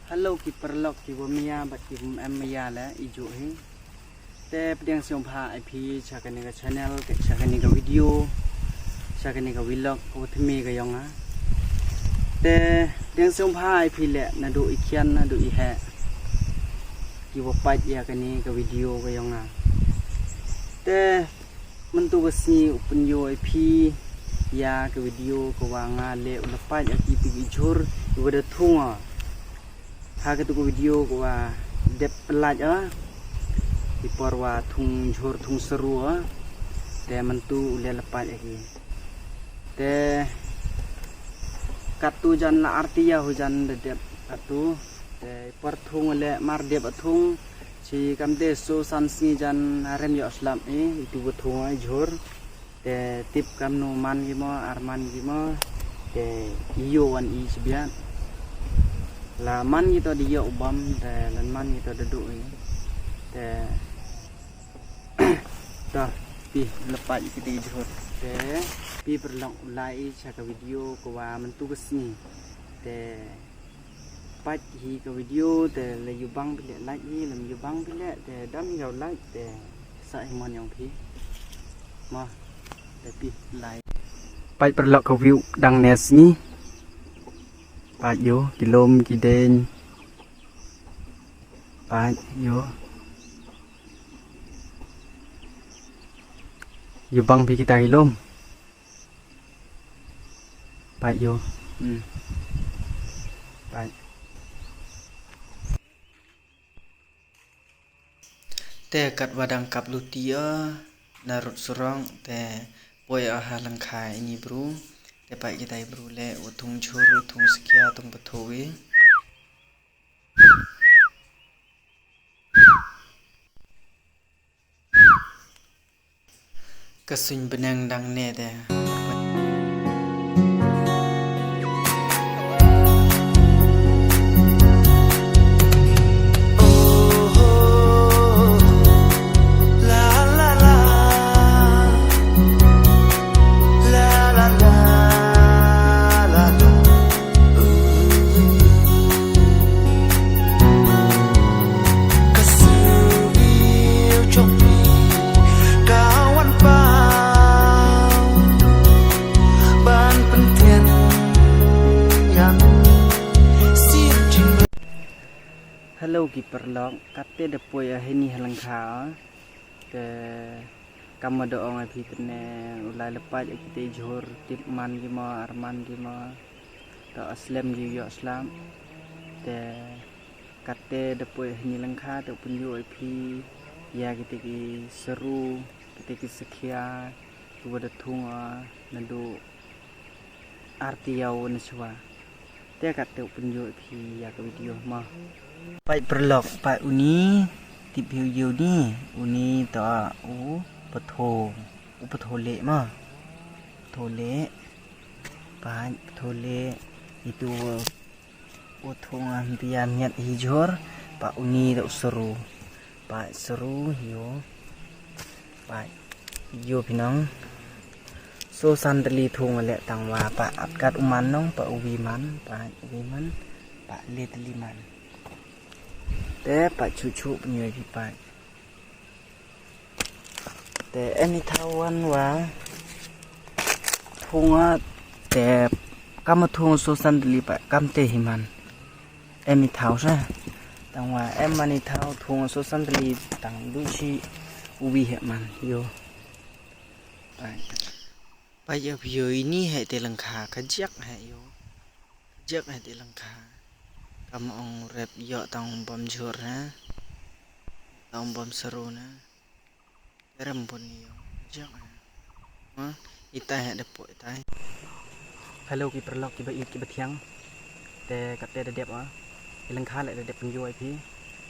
Hello ki perlok ki wamia bat ki amya la ijo he te pedang siom pha IP chakani ka channel ke chakani ka video chakani ka vlog ko thmi ka yonga te pedang siom pha IP le na do ikhian na do I ha ki wo pat ya kani ka video ka yonga te mentu ka si upenyo IP ya ka video ko wanga le ulepat ya ki pi jur wada thunga Haga tu video gua dep pelaj di porwa thung jhur thung seru te mentu ule lepat lagi te katu jan la artiya hujan dep katu te por thung le mar dep thung si kamde so sansi jan rem yo islam itu thung jhur te tip kamno man gimo arman gimo te iyo wan I sebian là man gitu di yo ubam te lan man gitu duduk ni te dah pi lepas kita jhur te pi perlong ulai chaka video ko wa mentu kesni te pat hi ka video te le yubang pile like ni lam yubang pile te dam yo like te sai mon yang pi ma te pi like pat perlong ka view dang nes ni Pat yo kilom kiden Pat yo bang pi kita kilom Pat yo Pat te kat wadang kap lutia narut surang te poi halang khai ni bro te pai kita bro le utung churu tung sekia tung betoi kesuny benang dang ne te Hello ki perlok kate de poi hini halang kha te kamado ong api tene ulai lepat kita jhur tip man ki ma arman ki ma ta aslam ki yo islam te kate de poi hini lang kha te punyo api ya kita ki seru kita ki sekia tu wada thunga nando artiau naswa te kate punyo api ya ka video ma Pai perlok pai uni tip video ni uni ta patho le ma thole pai thole itu uthungan tian nyat hijor pa uni ta seru pai seru yo pai yo pinang so sandali thung le tangwa pa atkat uman nong pa uwi man pa le teliman te pa chuchu punya di pa te any tawan wa thunga te kam thung so sandli pa kam te himan any thau sa tangwa em mani thau thung so sandli tang du chi uwi he man yo pa yo yo ini he te langkha ka jak he yo jak he te langkha Kamu ong rep yo tang bom jhur na tang bom seru na rem pun yo jak ita he de po ita hello ki perlok ki ba ki bethiang te kate de dep ilang kha le de dep penjo IP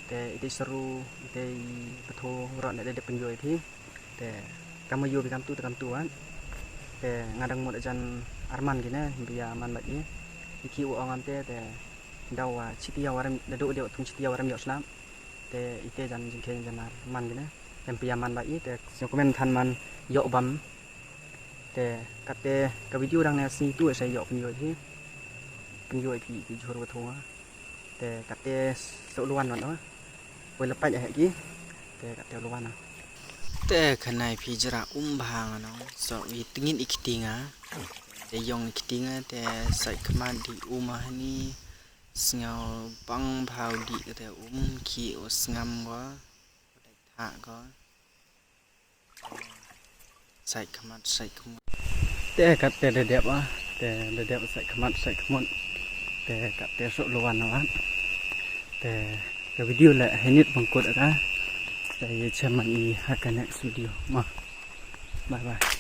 te ite seru ite betho ro le de dep penjo IP te kamu yo bi kam tu te ngadang mod ajan arman gina biya man ba iki u ong ante te dawa citia waram dadu dia tung citia waram yo islam te ite jan jingke janar man gina tempia man ba te komen than man yo bam te kate ka video dang ne si tu sai yo penyo thi ki jhur wa thonga แต่กะเตสุลวนเนาะเวลาไปจะให้กี่แต่กะเตลวนนะ แต่ขณะพิจารบางเนาะสวิตงินอีกติงอ่ะแต่ยองอีกติงแต่ใส่ขมาดีมานี่สงาปังพาวดีแต่ขี้อสงามก็ได้ทะก็ใส่ขมาใส่ขมดแต่กะเตเด็บอ่ะแต่เด็บใส่ขมัดใส่ขมดแต่กะเตสุลวนนะแต่วิดีโอแหละให้นิดบังกดอ่ะแต่เชมันอีฮักกันเน็กสตูดิโอมาบาย